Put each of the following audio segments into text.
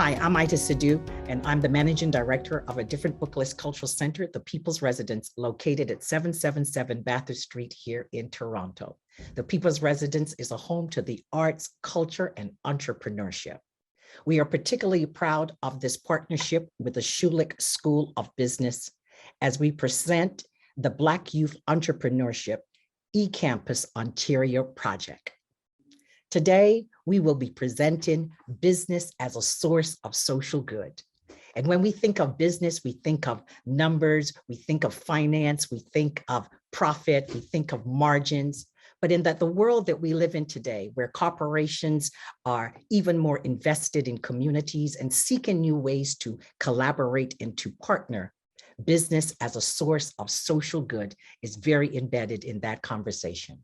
Hi, I'm Ida Sidhu, and I'm the Managing Director of a different booklist cultural center, the People's Residence, located at 777 Bathurst Street here in Toronto. The People's Residence is a home to the arts, culture, and entrepreneurship. We are particularly proud of this partnership with the Schulich School of Business as we present the Black Youth Entrepreneurship eCampus Ontario project. Today, we will be presenting business as a source of social good. And when we think of business, we think of numbers, we think of finance, we think of profit, we think of margins. But in the world that we live in today, where corporations are even more invested in communities and seeking new ways to collaborate and to partner, business as a source of social good is very embedded in that conversation.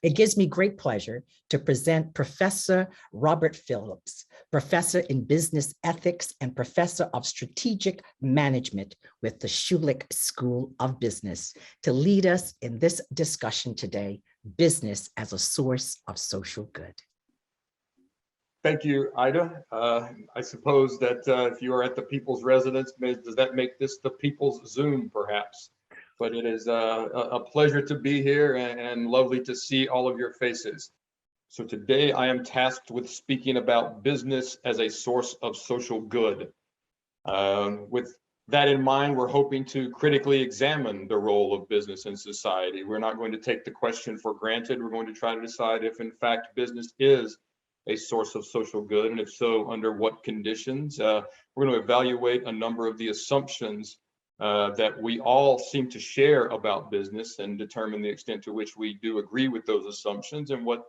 It gives me great pleasure to present Professor Robert Phillips, Professor in Business Ethics and Professor of Strategic Management with the Schulich School of Business, to lead us in this discussion today, business as a source of social good. Thank you, Ida. I suppose that if you are at the People's Residence, does that make this the People's Zoom, perhaps? But it is a pleasure to be here and lovely to see all of your faces. So today I am tasked with speaking about business as a source of social good. With that in mind, we're hoping to critically examine the role of business in society. We're not going to take the question for granted. We're going to try to decide if in fact business is a source of social good, and if so, under what conditions. We're going to evaluate a number of the assumptions that we all seem to share about business and determine the extent to which we do agree with those assumptions and what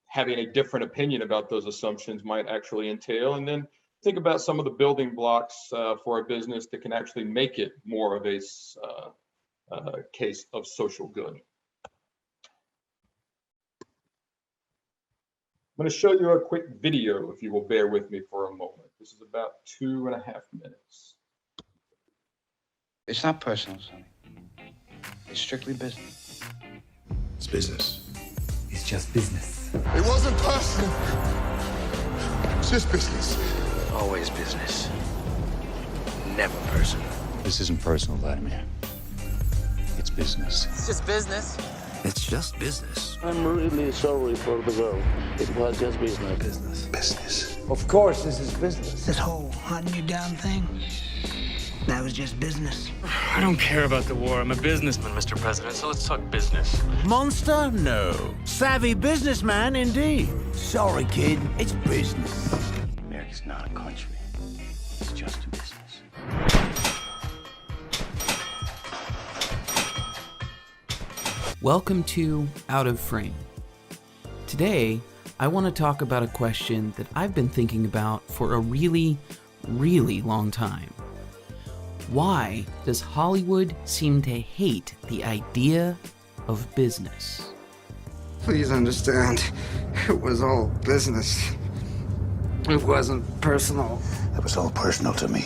having a different opinion about those assumptions might actually entail. And then think about some of the building blocks for a business that can actually make it more of a case of social good. I'm going to show you a quick video, if you will bear with me for a moment. This is about 2.5 minutes. It's not personal, Sonny. It's strictly business. It's business. It's just business. It wasn't personal. It's just business. Always business. Never personal. This isn't personal, Vladimir. It's business. It's just business. It's just business. I'm really sorry for the girl. It was just business. Business. Of course, this is business. This whole hunting you down thing, that was just business. I don't care about the war. I'm a businessman, Mr. President, so let's talk business. Monster? No. Savvy businessman, indeed. Sorry, kid. It's business. America's not a country. It's just a business. Welcome to Out of Frame. Today, I want to talk about a question that I've been thinking about for a really, really long time. Why does Hollywood seem to hate the idea of business? Please understand, it was all business. It wasn't personal. It was all personal to me.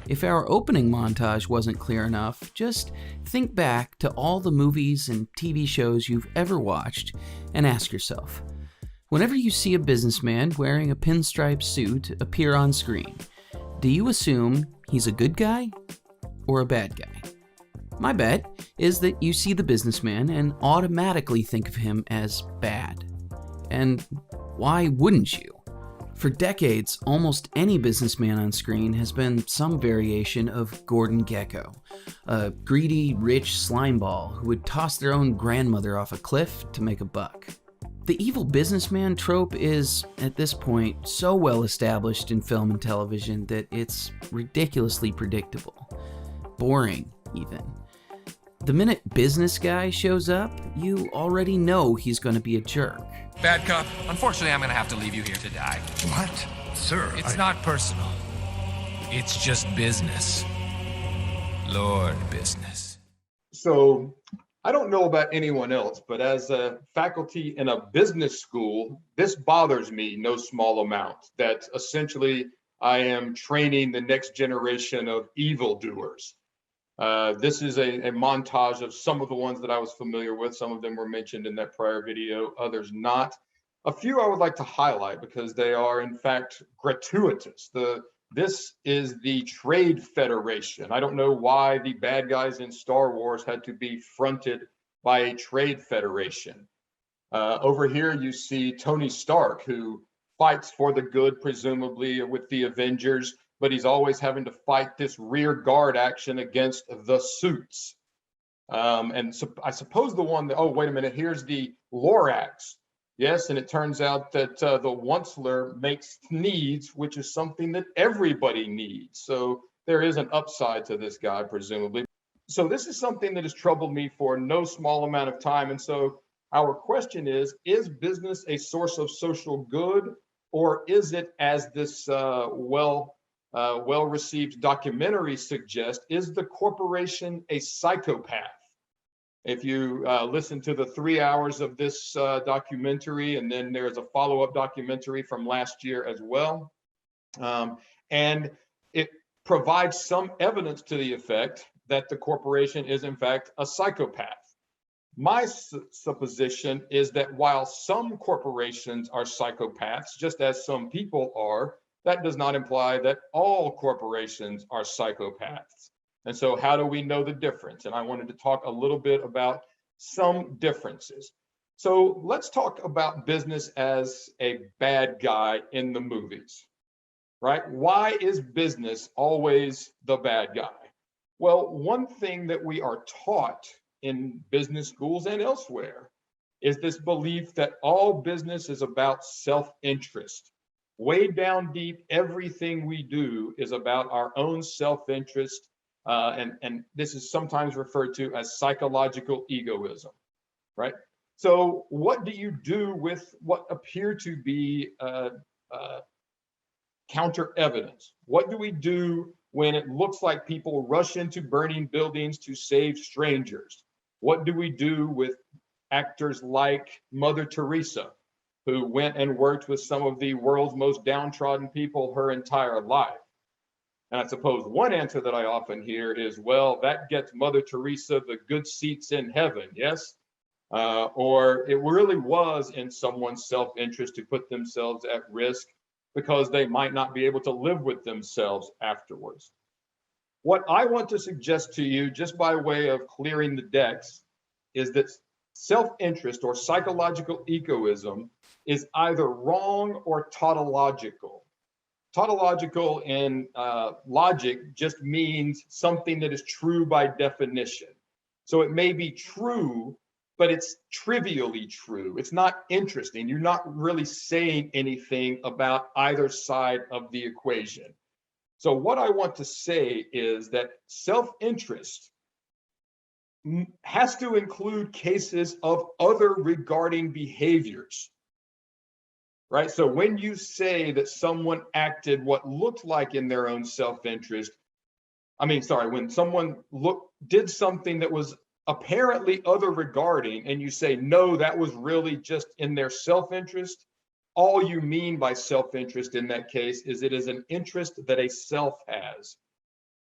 If our opening montage wasn't clear enough, just think back to all the movies and TV shows you've ever watched and ask yourself, whenever you see a businessman wearing a pinstripe suit appear on screen, do you assume he's a good guy or a bad guy? My bet is that you see the businessman and automatically think of him as bad. And why wouldn't you? For decades, almost any businessman on screen has been some variation of Gordon Gekko, a greedy, rich slimeball who would toss their own grandmother off a cliff to make a buck. The evil businessman trope is, at this point, so well established in film and television that it's ridiculously predictable. Boring, even. The minute business guy shows up, you already know he's going to be a jerk. Bad cop. Unfortunately, I'm going to have to leave you here to die. What? Sir, It's not personal. It's just business. Lord business. So I don't know about anyone else, but as a faculty in a business school, this bothers me no small amount, that essentially I am training the next generation of evildoers. This is a montage of some of the ones that I was familiar with. Some of them were mentioned in that prior video, others not. A few I would like to highlight because they are in fact gratuitous. This is the Trade Federation. I don't know why the bad guys in Star Wars had to be fronted by a trade federation. Over here, you see Tony Stark, who fights for the good, presumably with the Avengers, but he's always having to fight this rear guard action against the suits. And so I suppose the one that, oh, wait a minute, here's the Lorax. Yes, and it turns out that the Onceler makes needs, which is something that everybody needs. So there is an upside to this guy, presumably. So this is something that has troubled me for no small amount of time. And so our question is business a source of social good, or is it, as this well-received documentary suggests, is the corporation a psychopath? If you listen to the 3 hours of this documentary, and then there's a follow-up documentary from last year as well, and it provides some evidence to the effect that the corporation is in fact a psychopath. My supposition is that while some corporations are psychopaths, just as some people are, that does not imply that all corporations are psychopaths. And so how do we know the difference? And I wanted to talk a little bit about some differences. So let's talk about business as a bad guy in the movies, right? Why is business always the bad guy? Well, one thing that we are taught in business schools and elsewhere is this belief that all business is about self-interest. Way down deep, everything we do is about our own self-interest. And this is sometimes referred to as psychological egoism, right? So what do you do with what appear to be counter evidence? What do we do when it looks like people rush into burning buildings to save strangers? What do we do with actors like Mother Teresa, who went and worked with some of the world's most downtrodden people her entire life? And I suppose one answer that I often hear is, well, that gets Mother Teresa the good seats in heaven, yes? Or it really was in someone's self-interest to put themselves at risk because they might not be able to live with themselves afterwards. What I want to suggest to you, just by way of clearing the decks, is that self-interest or psychological egoism is either wrong or tautological. Tautological in logic just means something that is true by definition. So it may be true, but it's trivially true. It's not interesting. You're not really saying anything about either side of the equation. So what I want to say is that self-interest has to include cases of other regarding behaviors, right? So when you say that someone acted what looked like in their own self-interest, when someone did something that was apparently other regarding, and you say, no, that was really just in their self-interest, all you mean by self-interest in that case is it is an interest that a self has.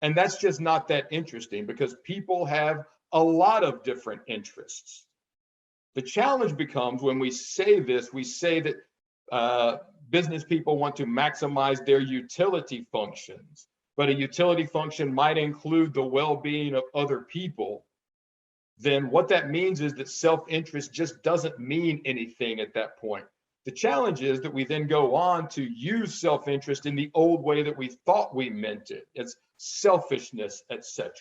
And that's just not that interesting because people have a lot of different interests. The challenge becomes when we say this, we say that business people want to maximize their utility functions, but a utility function might include the well-being of other people. Then what that means is that self-interest just doesn't mean anything at that point. The challenge is that we then go on to use self-interest in the old way that we thought we meant it. It's selfishness, etc.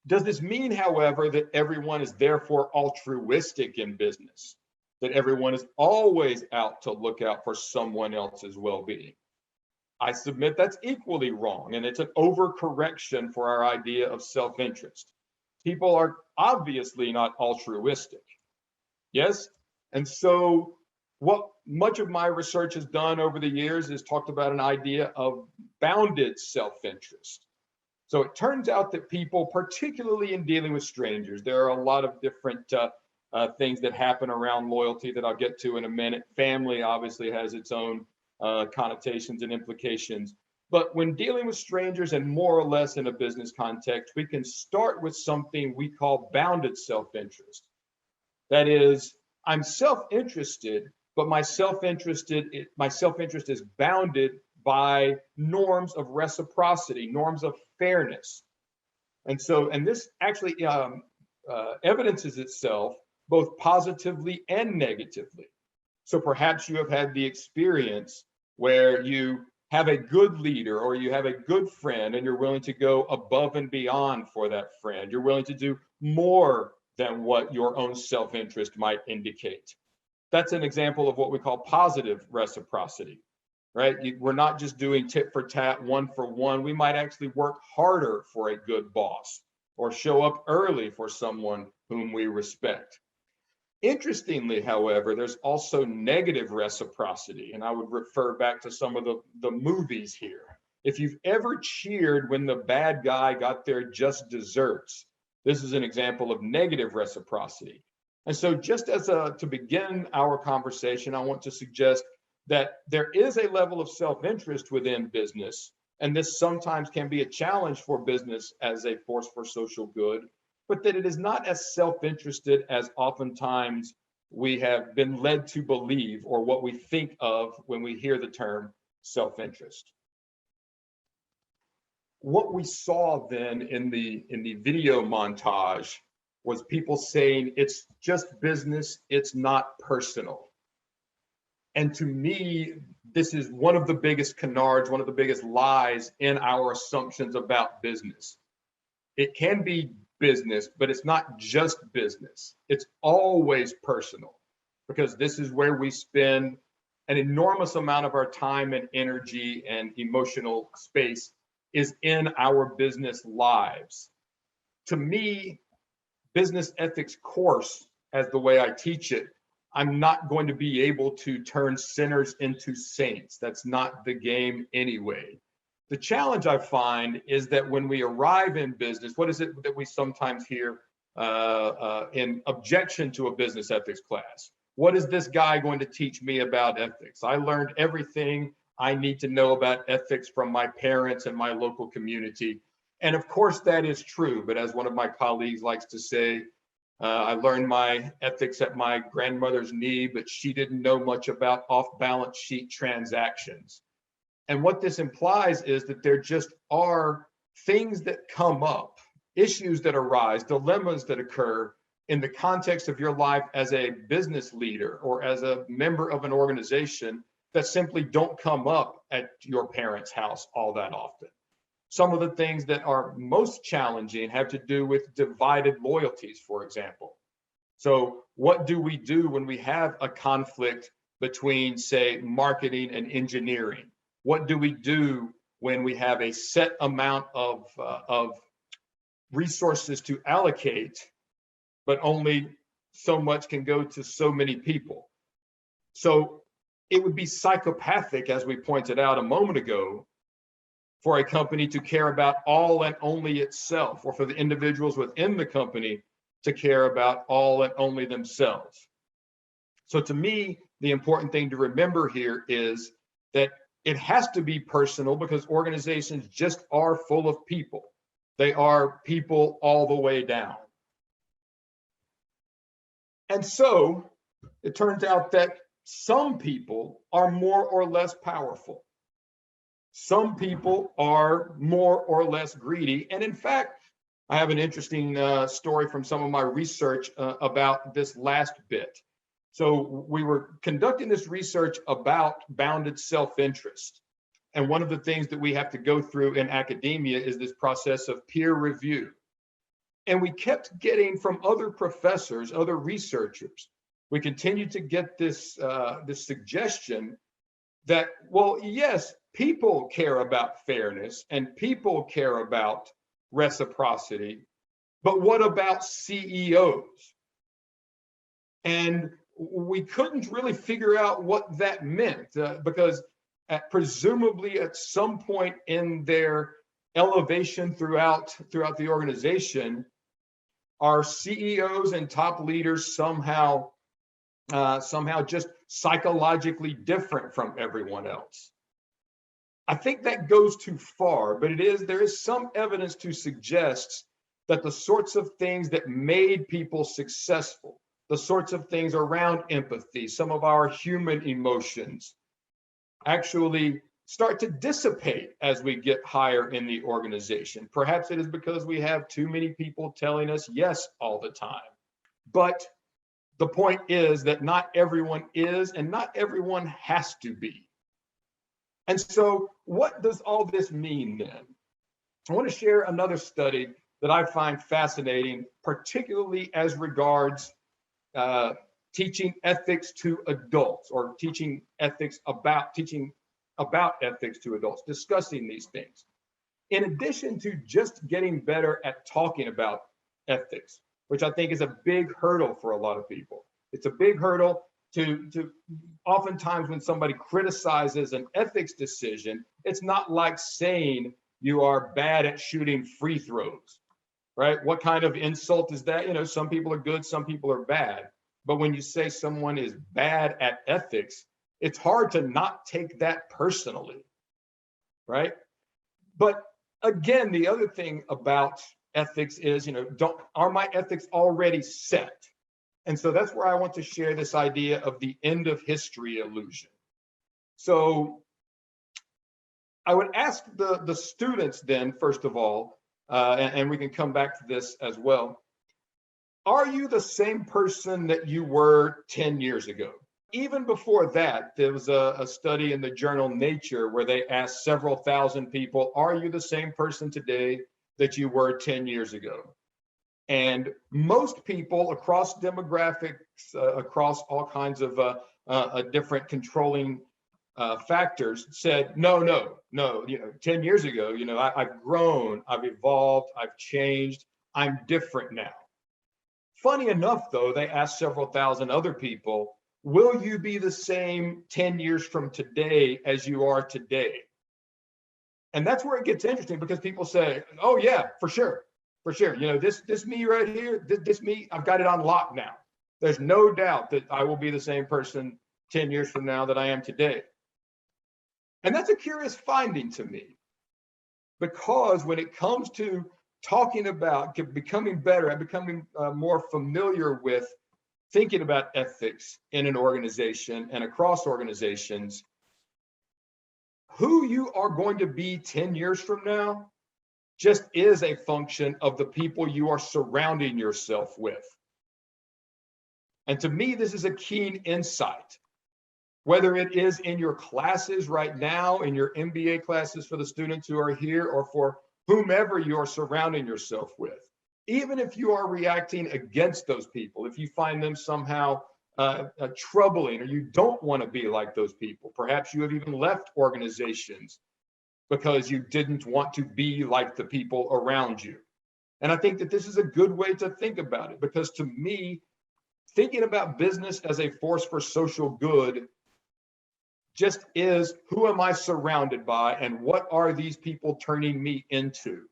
Does this mean, however, that everyone is therefore altruistic in business? That everyone is always out to look out for someone else's well-being? I submit that's equally wrong, and it's an overcorrection for our idea of self-interest. People are obviously not altruistic, yes? And so what much of my research has done over the years is talked about an idea of bounded self-interest. So it turns out that people, particularly in dealing with strangers, there are a lot of different things that happen around loyalty that I'll get to in a minute. Family obviously has its own connotations and implications. But when dealing with strangers and more or less in a business context, we can start with something we call bounded self-interest. That is, I'm self-interested, but my self-interest is bounded by norms of reciprocity, norms of fairness. And this actually evidences itself both positively and negatively. So perhaps you have had the experience where you have a good leader or you have a good friend and you're willing to go above and beyond for that friend. You're willing to do more than what your own self-interest might indicate. That's an example of what we call positive reciprocity, right? We're not just doing tit for tat, one for one. We might actually work harder for a good boss or show up early for someone whom we respect. Interestingly, however, there's also negative reciprocity, and I would refer back to some of the movies here. If you've ever cheered when the bad guy got their just desserts, this is an example of negative reciprocity. And so just as to begin our conversation, I want to suggest that there is a level of self-interest within business, and this sometimes can be a challenge for business as a force for social good, but that it is not as self-interested as oftentimes we have been led to believe or what we think of when we hear the term self-interest. What we saw then in the video montage was people saying it's just business, it's not personal. And to me, this is one of the biggest canards, one of the biggest lies in our assumptions about business. It can be business, but it's not just business. It's always personal, because this is where we spend an enormous amount of our time and energy and emotional space is in our business lives. To me, business ethics course, as the way I teach it, I'm not going to be able to turn sinners into saints. That's not the game anyway. The challenge I find is that when we arrive in business, what is it that we sometimes hear in objection to a business ethics class? What is this guy going to teach me about ethics? I learned everything I need to know about ethics from my parents and my local community. And of course that is true, but as one of my colleagues likes to say, I learned my ethics at my grandmother's knee, but she didn't know much about off-balance sheet transactions. And what this implies is that there just are things that come up, issues that arise, dilemmas that occur in the context of your life as a business leader or as a member of an organization that simply don't come up at your parents' house all that often. Some of the things that are most challenging have to do with divided loyalties, for example. So what do we do when we have a conflict between, say, marketing and engineering? What do we do when we have a set amount of resources to allocate, but only so much can go to so many people? So it would be psychopathic, as we pointed out a moment ago, for a company to care about all and only itself, or for the individuals within the company to care about all and only themselves. So to me, the important thing to remember here is that it has to be personal, because organizations just are full of people. They are people all the way down. And so it turns out that some people are more or less powerful. Some people are more or less greedy. And in fact, I have an interesting story from some of my research about this last bit. So we were conducting this research about bounded self-interest. And one of the things that we have to go through in academia is this process of peer review. And we kept getting from other professors, other researchers, we continued to get this suggestion that, well, yes, people care about fairness and people care about reciprocity, but what about CEOs? And we couldn't really figure out what that meant because presumably at some point in their elevation throughout the organization, our CEOs and top leaders somehow just psychologically different from everyone else. I think that goes too far, but there is some evidence to suggest that the sorts of things that made people successful, the sorts of things around empathy, some of our human emotions actually start to dissipate as we get higher in the organization. Perhaps it is because we have too many people telling us yes all the time. But the point is that not everyone is, and not everyone has to be. And so what does all this mean then? I want to share another study that I find fascinating, particularly as regards teaching ethics to adults, or teaching about ethics to adults, discussing these things. In addition to just getting better at talking about ethics, which I think is a big hurdle for a lot of people. It's a big hurdle to oftentimes when somebody criticizes an ethics decision, it's not like saying you are bad at shooting free throws, right? What kind of insult is that? You know, some people are good, some people are bad. But when you say someone is bad at ethics, it's hard to not take that personally, right? But again, the other thing about ethics is, you know, are my ethics already set? And so that's where I want to share this idea of the end of history illusion. So I would ask the students then, first of all, and we can come back to this as well. Are you the same person that you were 10 years ago? Even before that, there was a study in the journal Nature where they asked several thousand people, are you the same person today that you were 10 years ago? And most people across demographics, across all kinds of different controlling factors said, no, you know, 10 years ago, you know, I've grown, I've evolved, I've changed, I'm different now. Funny enough, though, they asked several thousand other people, will you be the same 10 years from today as you are today? And that's where it gets interesting, because people say, oh yeah, for sure. You know, this me right here, this me, I've got it on lock now. There's no doubt that I will be the same person 10 years from now that I am today. And that's a curious finding to me, because when it comes to talking about becoming better and becoming more familiar with thinking about ethics in an organization and across organizations, who you are going to be 10 years from now just is a function of the people you are surrounding yourself with. And to me, this is a keen insight. Whether it is in your classes right now, in your MBA classes for the students who are here, or for whomever you're surrounding yourself with, even if you are reacting against those people, if you find them somehow troubling, or you don't want to be like those people, perhaps you have even left organizations because you didn't want to be like the people around you. And I think that this is a good way to think about it, because to me, thinking about business as a force for social good just is, who am I surrounded by, and what are these people turning me into?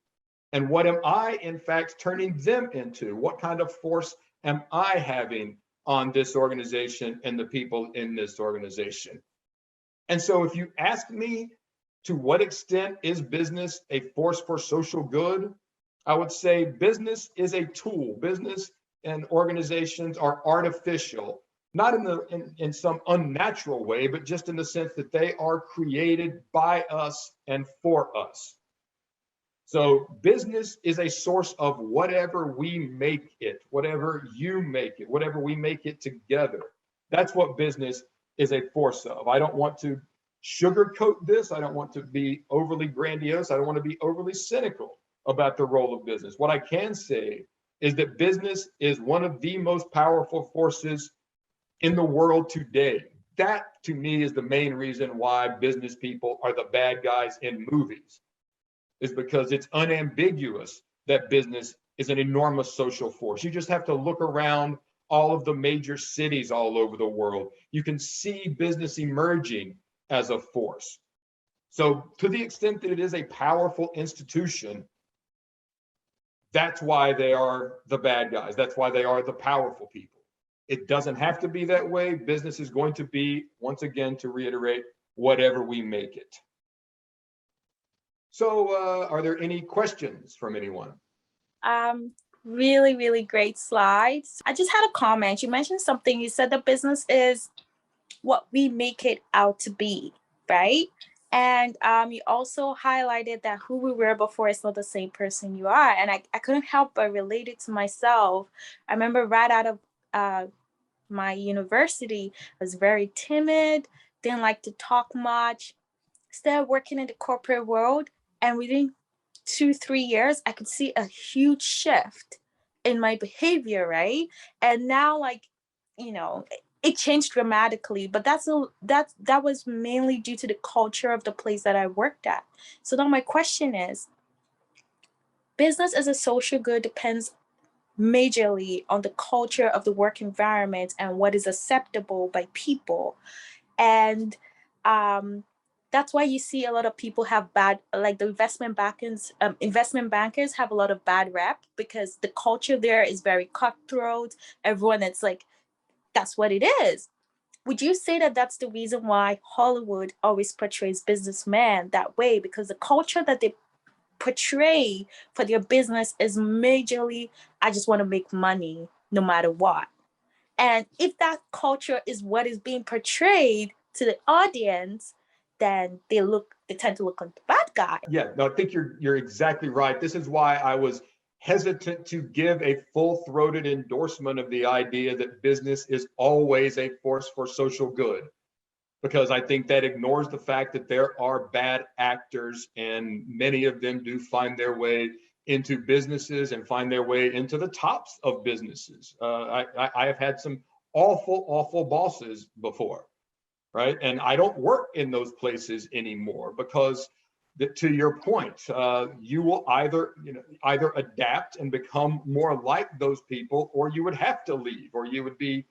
And what am I, in fact, turning them into? What kind of force am I having on this organization and the people in this organization? And so if you ask me, to what extent is business a force for social good? I would say business is a tool. Business and organizations are artificial, not in some unnatural way, but just in the sense that they are created by us and for us. So business is a source of whatever we make it, whatever you make it, whatever we make it together. That's what business is a force of. I don't want to sugarcoat this. I don't want to be overly grandiose. I don't want to be overly cynical about the role of business. What I can say is that business is one of the most powerful forces in the world today. That, to me, is the main reason why business people are the bad guys in movies, is because it's unambiguous that business is an enormous social force. You just have to look around all of the major cities all over the world. You can see business emerging as a force. So to the extent that it is a powerful institution, that's why they are the bad guys. That's why they are the powerful people. It doesn't have to be that way. Business is going to be, once again, to reiterate, whatever we make it. So are there any questions from anyone? Really, really great slides. I just had a comment. You mentioned something. You said the business is what we make it out to be, right? And you also highlighted that who we were before is not the same person you are. And I couldn't help but relate it to myself. I remember right out of my university, I was very timid, didn't like to talk much, started working in the corporate world, and within 2-3 years I could see a huge shift in my behavior, right? And now, like, you know, it changed dramatically, but that was mainly due to the culture of the place that I worked at. So now my question is, business as a social good depends majorly on the culture of the work environment and what is acceptable by people. And that's why you see a lot of people have bad, like the investment bankers have a lot of bad rep, because the culture there is very cutthroat. Everyone, it's like, that's what it is. Would you say that that's the reason why Hollywood always portrays businessmen that way? Because the culture that they portray for their business is majorly, I just want to make money no matter what. And if that culture is what is being portrayed to the audience, then they tend to look like the bad guy. Yeah, no, I think you're exactly right. This is why I was hesitant to give a full-throated endorsement of the idea that business is always a force for social good, because I think that ignores the fact that there are bad actors, and many of them do find their way into businesses and find their way into the tops of businesses. I have had some awful bosses before, right? And I don't work in those places anymore because, to your point, you will either adapt and become more like those people, or you would have to leave, or you would be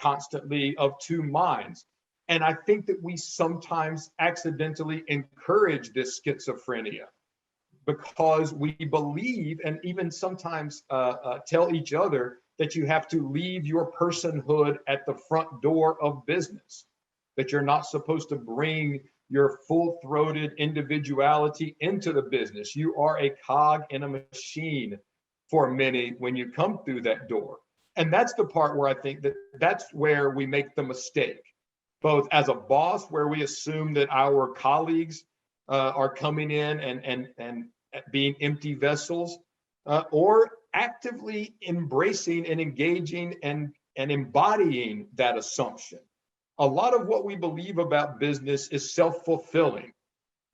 constantly of two minds. And I think that we sometimes accidentally encourage this schizophrenia because we believe, and even sometimes tell each other, that you have to leave your personhood at the front door of business, that you're not supposed to bring your full-throated individuality into the business. You are a cog in a machine for many when you come through that door. And that's the part where I think that's where we make the mistake, both as a boss, where we assume that our colleagues are coming in and being empty vessels, or actively embracing and engaging and embodying that assumption. A lot of what we believe about business is self-fulfilling.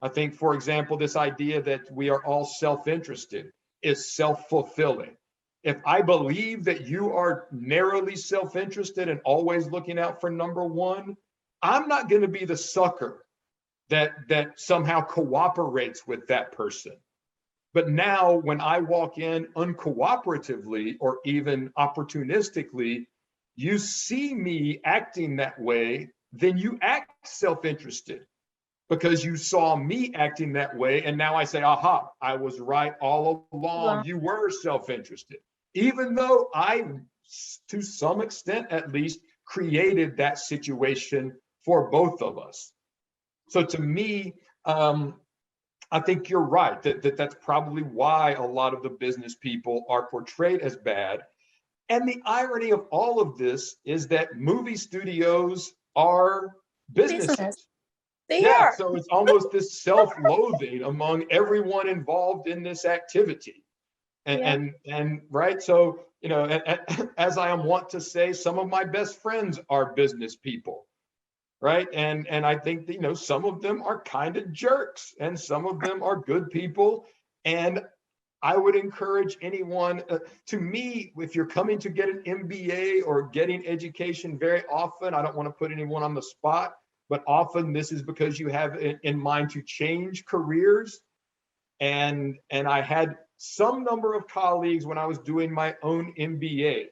I think, for example, this idea that we are all self-interested is self-fulfilling. If I believe that you are narrowly self-interested and always looking out for number one, I'm not going to be the sucker that somehow cooperates with that person. But now when I walk in uncooperatively or even opportunistically, you see me acting that way, then you act self-interested because you saw me acting that way. And now I say, aha, I was right all along. You were self-interested, even though I, to some extent at least, created that situation for both of us. So to me, I think you're right that's probably why a lot of the business people are portrayed as bad. And the irony of all of this is that movie studios are businesses. They are. So it's almost this self-loathing among everyone involved in this activity. And right. So, as I am wont to say, some of my best friends are business people. Right. And I think that, some of them are kind of jerks and some of them are good people. And I would encourage anyone, to me, if you're coming to get an MBA or getting education, very often, I don't want to put anyone on the spot, but often this is because you have in mind to change careers. And I had some number of colleagues when I was doing my own MBA,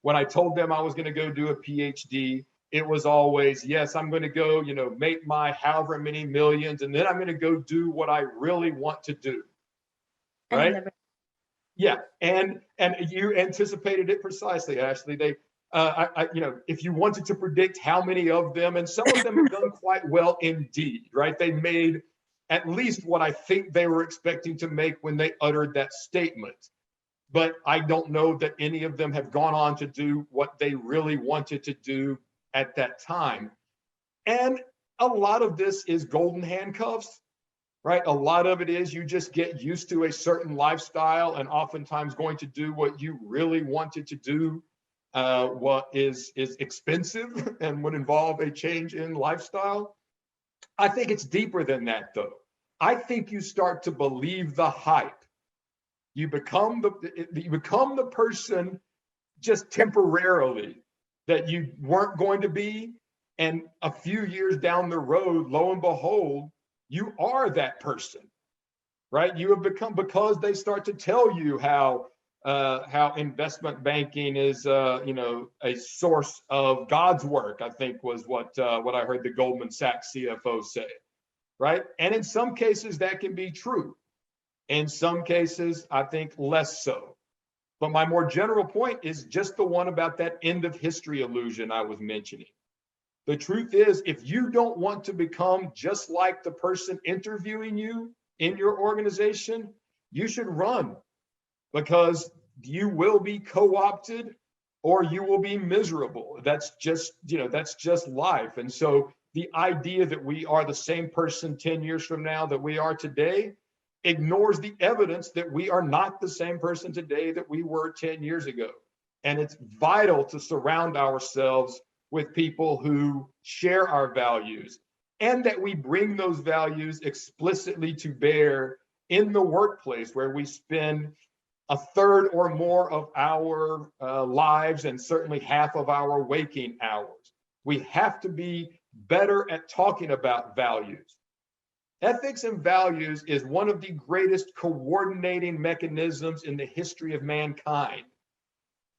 when I told them I was going to go do a PhD, it was always, yes, I'm going to go, make my however many millions, and then I'm going to go do what I really want to do. Right? Yeah, and you anticipated it precisely, Ashley. They, if you wanted to predict how many of them, and some of them have done quite well indeed, right? They made at least what I think they were expecting to make when they uttered that statement. but I don't know that any of them have gone on to do what they really wanted to do at that time. And a lot of this is golden handcuffs, right? A lot of it is you just get used to a certain lifestyle and oftentimes going to do what you really wanted to do, what is expensive and would involve a change in lifestyle. I think it's deeper than that, though. I think you start to believe the hype. You become the person just temporarily that you weren't going to be. And a few years down the road, lo and behold, you are that person, right? You have become, because they start to tell you how investment banking is, a source of God's work. I think was what I heard the Goldman Sachs CFO say, right? And in some cases that can be true. In some cases, I think less so. But my more general point is just the one about that end of history illusion I was mentioning. The truth is, if you don't want to become just like the person interviewing you in your organization, you should run, because you will be co-opted or you will be miserable. That's just life. And so the idea that we are the same person 10 years from now that we are today ignores the evidence that we are not the same person today that we were 10 years ago. And it's vital to surround ourselves with people who share our values, and that we bring those values explicitly to bear in the workplace, where we spend a third or more of our lives, and certainly half of our waking hours. We have to be better at talking about values. Ethics and values is one of the greatest coordinating mechanisms in the history of mankind,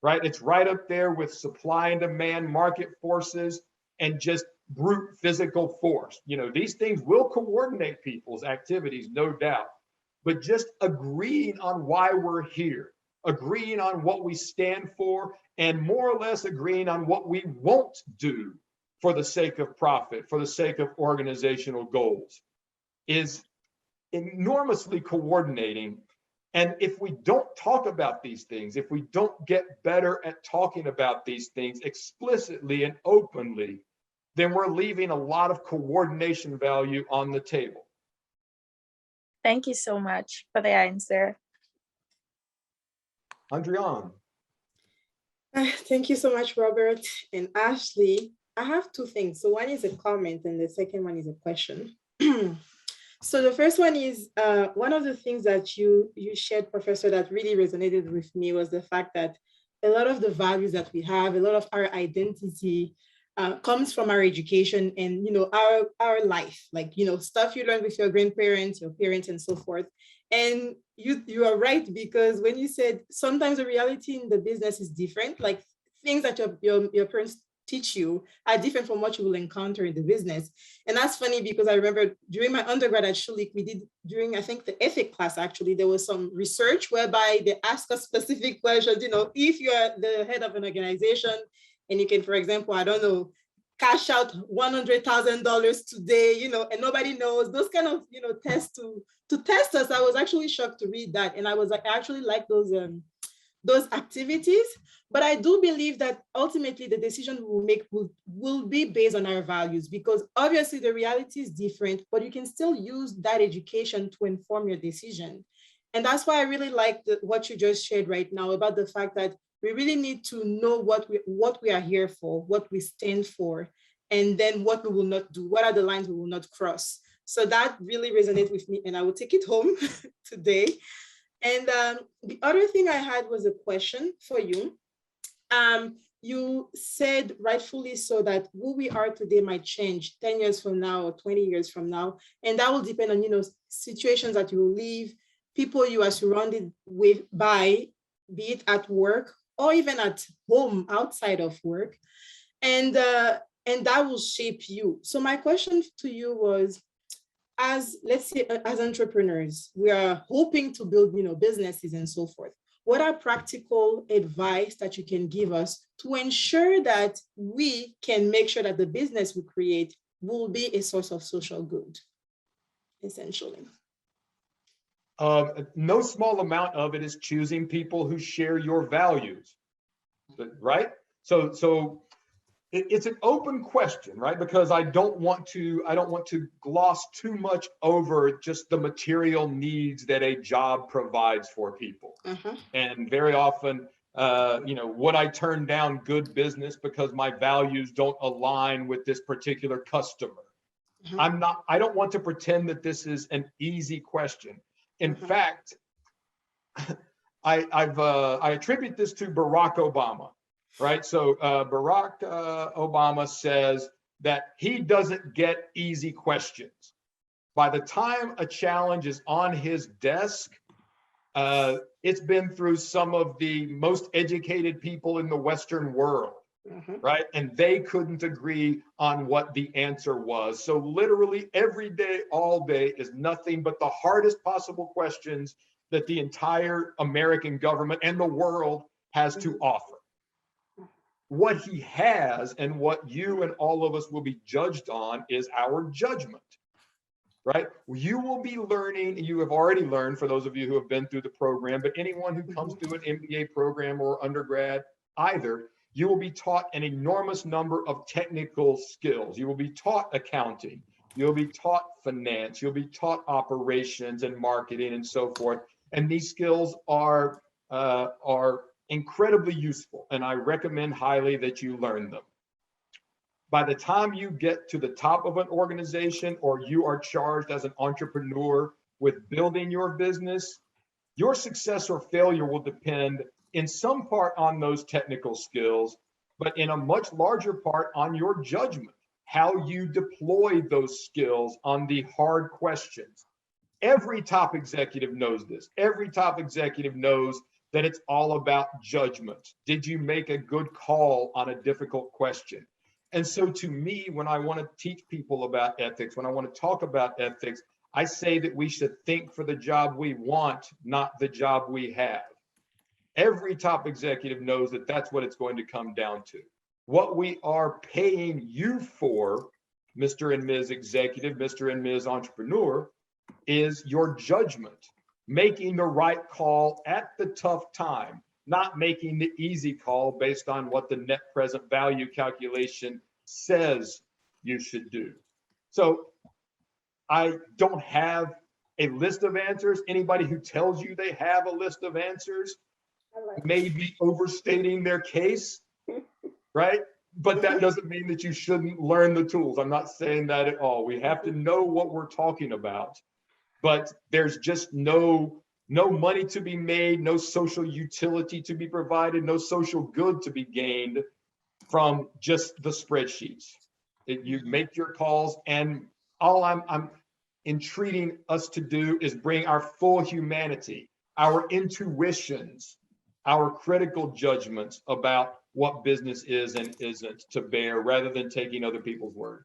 right? It's right up there with supply and demand, market forces, and just brute physical force. These things will coordinate people's activities, no doubt, but just agreeing on why we're here, agreeing on what we stand for, and more or less agreeing on what we won't do for the sake of profit, for the sake of organizational goals, is enormously coordinating. And if we don't talk about these things, if we don't get better at talking about these things explicitly and openly, then we're leaving a lot of coordination value on the table. Thank you so much for the answer. Andrian. Thank you so much, Robert and Ashley. I have two things. So one is a comment and the second one is a question. So the first one is, one of the things that you shared, Professor, that really resonated with me was the fact that a lot of the values that we have, a lot of our identity comes from our education and, our life, like, stuff you learn with your grandparents, your parents, and so forth. And you are right, because when you said sometimes the reality in the business is different, like things that your parents teach you are different from what you will encounter in the business. And that's funny because I remember during my undergrad at Schulich, we did during, I think, the ethic class, actually, there was some research whereby they ask us specific questions, if you're the head of an organization and you can, for example, I don't know, cash out $100,000 today, and nobody knows, those kind of, tests to test us. I was actually shocked to read that. And I actually like those activities. But I do believe that ultimately the decision we will make will be based on our values, because obviously the reality is different, but you can still use that education to inform your decision. And that's why I really like what you just shared right now about the fact that we really need to know what we are here for, what we stand for, and then what we will not do. What are the lines we will not cross? So that really resonates with me, and I will take it home today. And the other thing I had was a question for you. You said rightfully so that who we are today might change 10 years from now or 20 years from now. And that will depend on, situations that you will live, people you are surrounded by, be it at work or even at home outside of work. And that will shape you. So my question to you was, let's say as entrepreneurs, we are hoping to build, businesses and so forth. What are practical advice that you can give us to ensure that we can make sure that the business we create will be a source of social good, essentially? No small amount of it is choosing people who share your values, right? So it's an open question, right? Because I don't want to gloss too much over just the material needs that a job provides for people. And very often, would I turn down good business because my values don't align with this particular customer? I don't want to pretend that this is an easy question. In fact, I attribute this to Barack Obama. Right. So Barack Obama says that he doesn't get easy questions. By the time a challenge is on his desk, it's been through some of the most educated people in the Western world. Right. And they couldn't agree on what the answer was. So literally every day, all day is nothing but the hardest possible questions that the entire American government and the world has to offer. What he has and what you and all of us will be judged on is our judgment, right? You will be learning, you have already learned for those of you who have been through the program, but anyone who comes through an MBA program or undergrad either, you will be taught an enormous number of technical skills. You will be taught accounting, you'll be taught finance, you'll be taught operations and marketing and so forth. And these skills are incredibly useful, and I recommend highly that you learn them. By the time you get to the top of an organization or you are charged as an entrepreneur with building your business, your success or failure will depend in some part on those technical skills, but in a much larger part on your judgment, how you deploy those skills on the hard questions. Every top executive knows this. Every top executive knows that it's all about judgment. Did you make a good call on a difficult question? And so to me, when I want to teach people about ethics, when I want to talk about ethics, I say that we should think for the job we want, not the job we have. Every top executive knows that that's what it's going to come down to. What we are paying you for, Mr. and Ms. Executive, Mr. and Ms. Entrepreneur, is your judgment. Making the right call at the tough time, not making the easy call based on what the net present value calculation says you should do. So I don't have a list of answers. Anybody who tells you they have a list of answers may be overstating their case, right? But that doesn't mean that you shouldn't learn the tools. I'm not saying that at all. We have to know what we're talking about. But there's just no money to be made, no social utility to be provided, no social good to be gained from just the spreadsheets. You make your calls, and all I'm entreating us to do is bring our full humanity, our intuitions, our critical judgments about what business is and isn't to bear, rather than taking other people's word.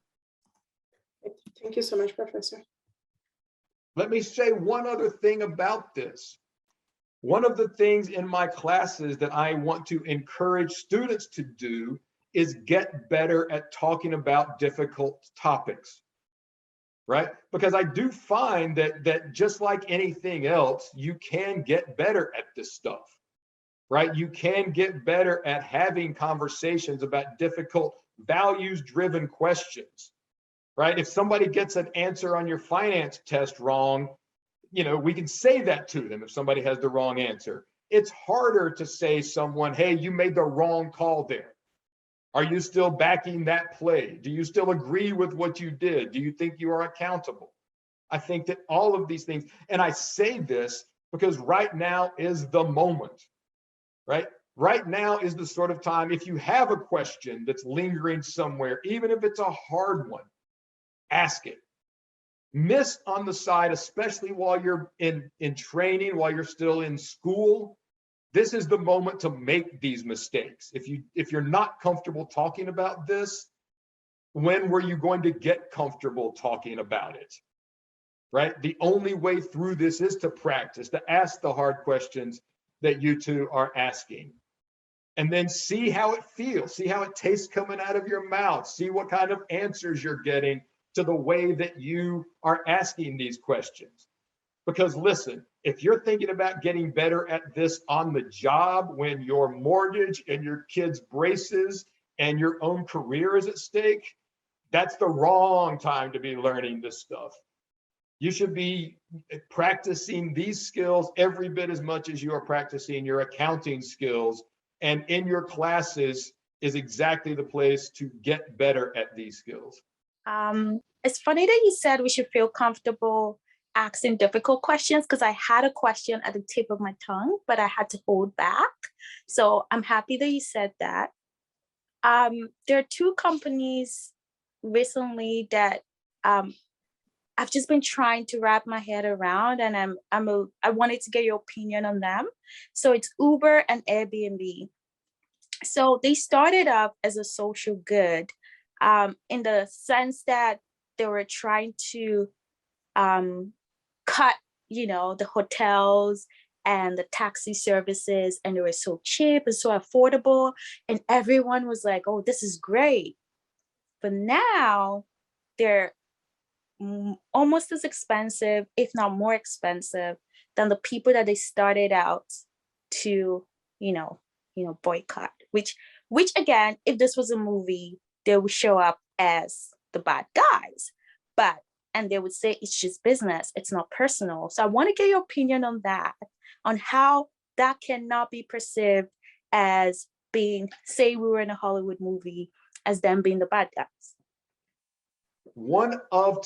Thank you so much, Professor. Let me say one other thing about this. One of the things in my classes that I want to encourage students to do is get better at talking about difficult topics, right? Because I do find that just like anything else, you can get better at this stuff, right? You can get better at having conversations about difficult, values-driven questions. Right? If somebody gets an answer on your finance test wrong, we can say that to them if somebody has the wrong answer. It's harder to say someone, hey, you made the wrong call there. Are you still backing that play? Do you still agree with what you did? Do you think you are accountable? I think that all of these things, and I say this because right now is the moment, right? Right now is the sort of time, if you have a question that's lingering somewhere, even if it's a hard one, ask it. Miss on the side, especially while you're in training, while you're still in school. This is the moment to make these mistakes. If you're not comfortable talking about this, when were you going to get comfortable talking about it? Right? The only way through this is to practice, to ask the hard questions that you two are asking. And then see how it feels, see how it tastes coming out of your mouth, see what kind of answers you're getting to the way that you are asking these questions. Because listen, if you're thinking about getting better at this on the job when your mortgage and your kids' braces and your own career is at stake, that's the wrong time to be learning this stuff. You should be practicing these skills every bit as much as you are practicing your accounting skills. And in your classes is exactly the place to get better at these skills. It's funny that you said we should feel comfortable asking difficult questions, because I had a question at the tip of my tongue, but I had to hold back. So I'm happy that you said that. There are two companies recently that I've just been trying to wrap my head around, and I wanted to get your opinion on them. So it's Uber and Airbnb. So they started up as a social good, in the sense that they were trying to cut, the hotels and the taxi services, and they were so cheap and so affordable, and everyone was like, oh, this is great. But now they're almost as expensive, if not more expensive, than the people that they started out to, boycott. Which again, if this was a movie, they would show up as the bad guys, and they would say it's just business, it's not personal. So I want to get your opinion on that, on how that cannot be perceived as being, say we were in a Hollywood movie, as them being the bad guys.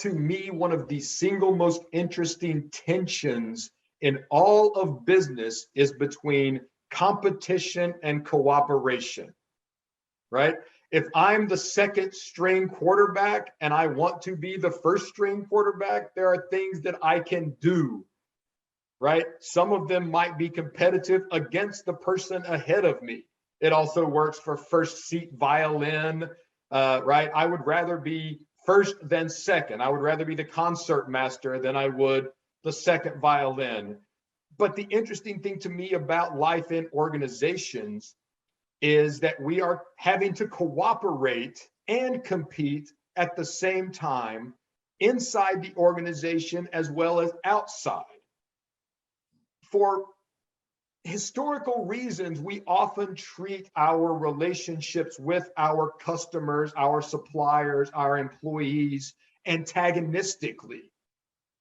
To me, one of the single most interesting tensions in all of business is between competition and cooperation, right? If I'm the second string quarterback and I want to be the first string quarterback, there are things that I can do, right? Some of them might be competitive against the person ahead of me. It also works for first seat violin, right? I would rather be first than second. I would rather be the concert master than I would the second violin. But the interesting thing to me about life in organizations is that we are having to cooperate and compete at the same time inside the organization as well as outside. For historical reasons, we often treat our relationships with our customers, our suppliers, our employees antagonistically,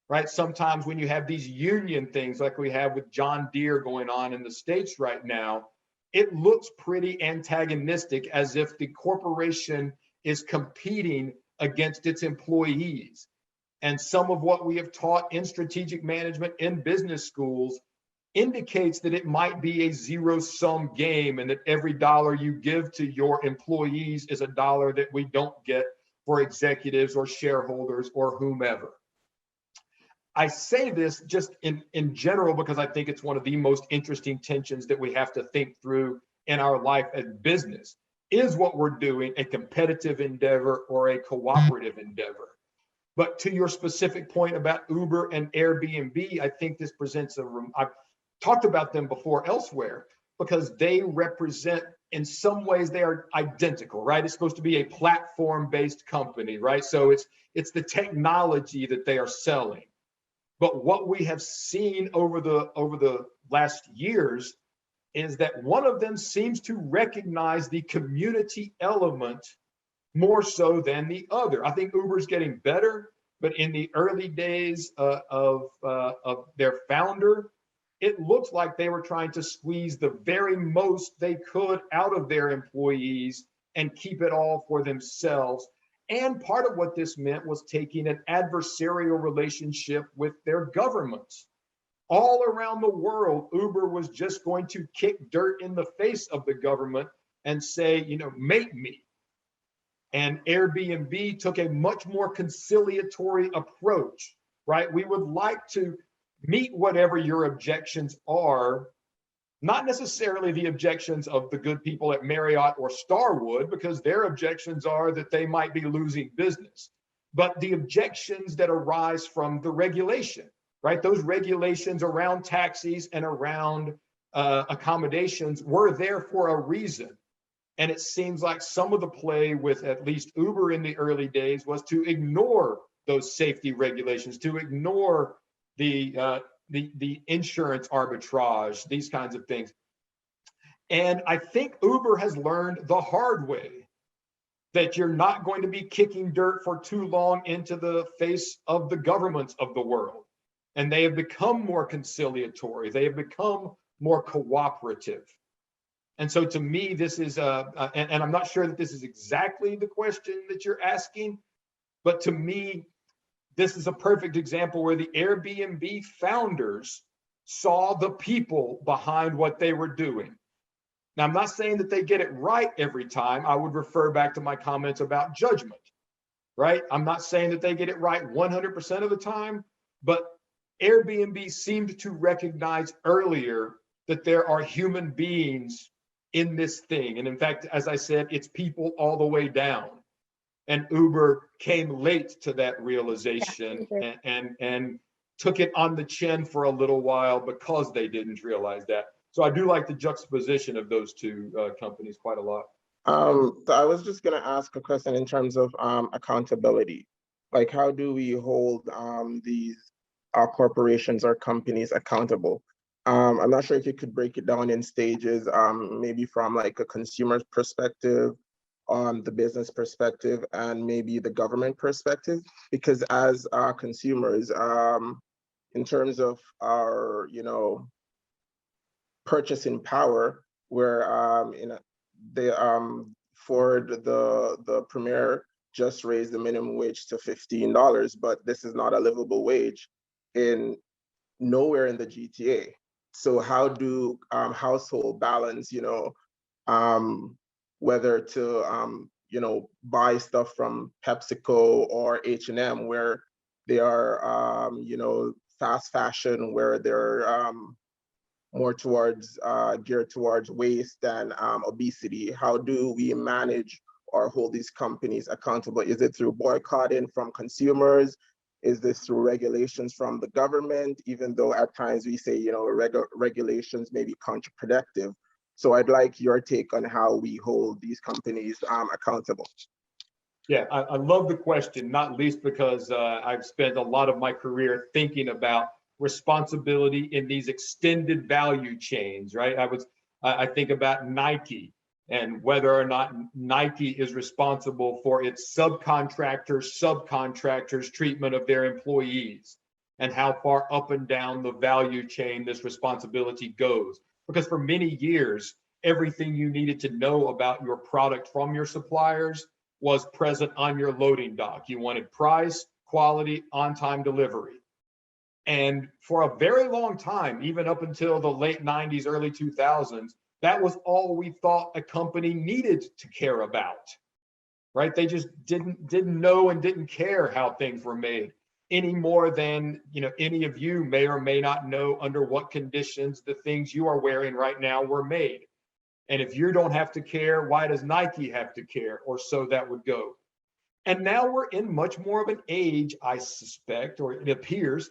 right? Sometimes when you have these union things like we have with John Deere going on in the States right now, it looks pretty antagonistic, as if the corporation is competing against its employees. And some of what we have taught in strategic management in business schools indicates that it might be a zero-sum game, and that every dollar you give to your employees is a dollar that we don't get for executives or shareholders or whomever. I say this just in general because I think it's one of the most interesting tensions that we have to think through in our life as business. Is what we're doing a competitive endeavor or a cooperative endeavor? But to your specific point about Uber and Airbnb, I think this presents I've talked about them before elsewhere, because they represent, in some ways, they are identical, right? It's supposed to be a platform-based company, right? So it's the technology that they are selling. But what we have seen over the last years is that one of them seems to recognize the community element more so than the other. I think Uber's getting better, but in the early days of their founder, it looks like they were trying to squeeze the very most they could out of their employees and keep it all for themselves. And part of what this meant was taking an adversarial relationship with their governments. All around the world, Uber was just going to kick dirt in the face of the government and say, make me. And Airbnb took a much more conciliatory approach, right? We would like to meet whatever your objections are, not necessarily the objections of the good people at Marriott or Starwood, because their objections are that they might be losing business, but the objections that arise from the regulation, right? Those regulations around taxis and around accommodations were there for a reason. And it seems like some of the play with at least Uber in the early days was to ignore those safety regulations, to ignore the the insurance arbitrage, these kinds of things. And I think Uber has learned the hard way that you're not going to be kicking dirt for too long into the face of the governments of the world. And they have become more conciliatory. They have become more cooperative. And so to me, this is, and I'm not sure that this is exactly the question that you're asking, but to me, this is a perfect example where the Airbnb founders saw the people behind what they were doing. Now, I'm not saying that they get it right every time. I would refer back to my comments about judgment, right? I'm not saying that they get it right 100% of the time, but Airbnb seemed to recognize earlier that there are human beings in this thing. And in fact, as I said, it's people all the way down. And Uber came late to that realization and took it on the chin for a little while because they didn't realize that. So I do like the juxtaposition of those two companies quite a lot. So I was just going to ask a question in terms of accountability. Like, how do we hold these corporations or companies accountable? I'm not sure if you could break it down in stages, maybe from like a consumer's perspective, the business perspective, and maybe the government perspective. Because as consumers, in terms of our, purchasing power, where Ford, the premier, just raised the minimum wage to $15, but this is not a livable wage in nowhere in the GTA. So how do household balance, whether to buy stuff from PepsiCo or H&M, where they are fast fashion, where they're more towards geared towards waste and obesity. How do we manage or hold these companies accountable? Is it through boycotting from consumers? Is this through regulations from the government? Even though at times we say, regulations may be counterproductive. So I'd like your take on how we hold these companies accountable. Yeah, I love the question, not least because I've spent a lot of my career thinking about responsibility in these extended value chains, right? I think about Nike and whether or not Nike is responsible for its subcontractors' treatment of their employees, and how far up and down the value chain this responsibility goes. Because for many years, everything you needed to know about your product from your suppliers was present on your loading dock. You wanted price, quality, on-time delivery. And for a very long time, even up until the late 90s, early 2000s, that was all we thought a company needed to care about, right? They just didn't know and didn't care how things were made any more than, any of you may or may not know under what conditions the things you are wearing right now were made. And if you don't have to care, why does Nike have to care? Or so that would go. And now we're in much more of an age, I suspect, or it appears,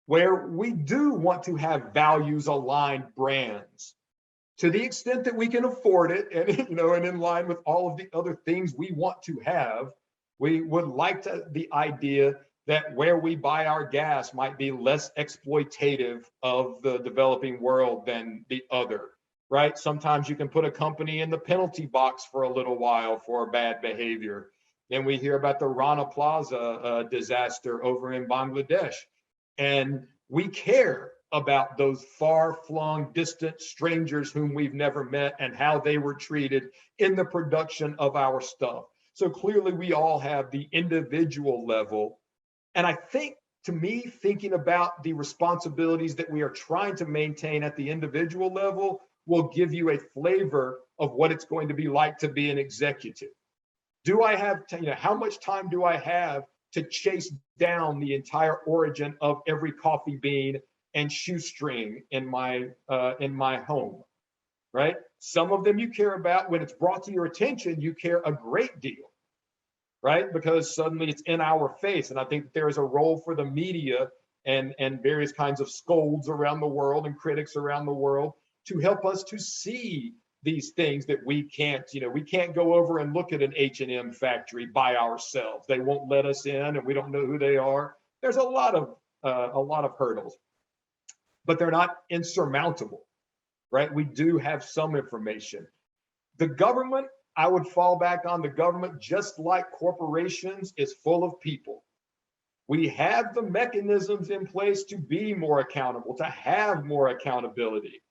where we do want to have values aligned brands to the extent that we can afford it, and and in line with all of the other things we want to have. We would like the idea that where we buy our gas might be less exploitative of the developing world than the other, right? Sometimes you can put a company in the penalty box for a little while for bad behavior. Then we hear about the Rana Plaza disaster over in Bangladesh. And we care about those far-flung, distant strangers whom we've never met and how they were treated in the production of our stuff. So clearly we all have the individual level. And I think, to me, thinking about the responsibilities that we are trying to maintain at the individual level will give you a flavor of what it's going to be like to be an executive. Do I have, how much time do I have to chase down the entire origin of every coffee bean and shoestring in my home, right? Some of them you care about. When it's brought to your attention, you care a great deal, right? Because suddenly it's in our face. And I think there is a role for the media and various kinds of scolds around the world and critics around the world to help us to see these things that we can't go over and look at an H&M factory by ourselves. They won't let us in and we don't know who they are. There's a lot of hurdles. but they're not insurmountable, right? We do have some information. The government, I would fall back on the government, just like corporations, is full of people. We have the mechanisms in place to be more accountable, to have more accountability.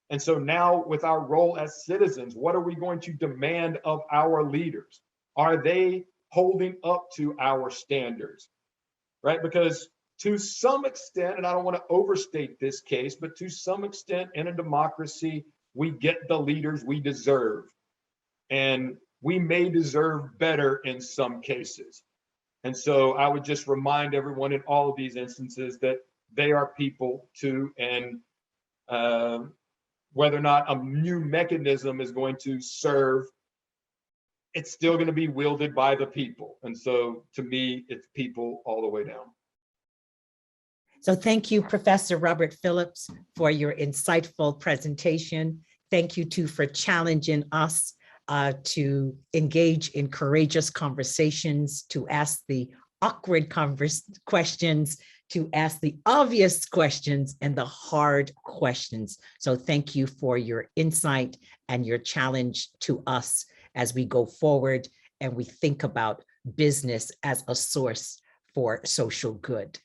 And so now with our role as citizens, what are we going to demand of our leaders? Are they holding up to our standards, right? Because to some extent, and I don't want to overstate this case, but to some extent in a democracy, we get the leaders we deserve. And we may deserve better in some cases. And so I would just remind everyone in all of these instances that they are people too, and whether or not a new mechanism is going to serve, it's still going to be wielded by the people. And so to me, it's people all the way down. So thank you, Professor Robert Phillips, for your insightful presentation. Thank you too for challenging us to engage in courageous conversations, to ask the awkward questions, to ask the obvious questions and the hard questions. So thank you for your insight and your challenge to us as we go forward and we think about business as a source for social good.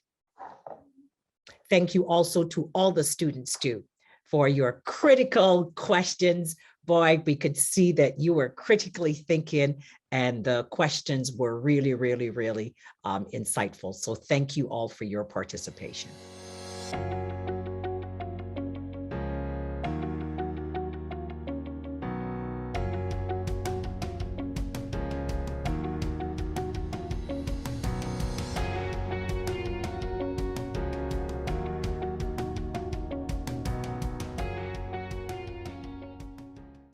Thank you also to all the students too for your critical questions. Boy, we could see that you were critically thinking and the questions were really, really, really insightful. So thank you all for your participation.